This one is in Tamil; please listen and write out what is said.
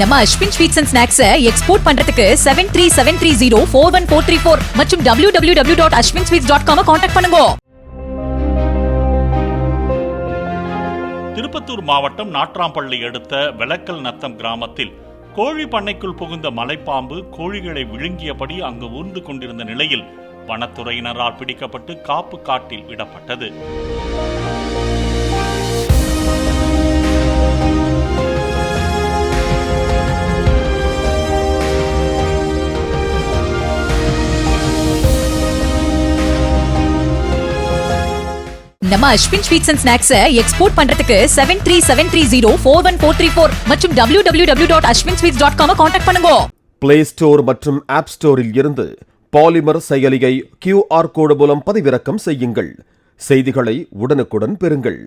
நம்ம Ashwin sweets and snacks export பண்றதுக்கு 7373041434 மற்றும் www.ashwinsweets.com கான்டாக்ட் பண்ணுங்க. திருப்பத்தூர் மாவட்டம் நாட்ராம்பள்ளி அடுத்த வெளக்கல் நத்தம் கிராமத்தில் கோழி பண்ணைக்குள் புகுந்த மலைப்பாம்பு கோழிகளை விழுங்கியபடி அங்கு ஊர்ந்து கொண்டிருந்த நிலையில் வனத்துறையினரால் பிடிக்கப்பட்டு காப்பு காட்டில் விடப்பட்டது. நம்ம Ashwin sweets and snacks export பண்றதுக்கு 7373041434 மற்றும் www.ashwinsweets.com கான்டாக்ட் பண்ணுங்க. பிளே ஸ்டோர் மற்றும் ஆப் ஸ்டோரில் இருந்து பாலிமர் செயலியை QR கோடு மூலம் பதிவிறக்கம் செய்யுங்கள். செய்திகளை உடனுக்குடன் பெறுங்கள்.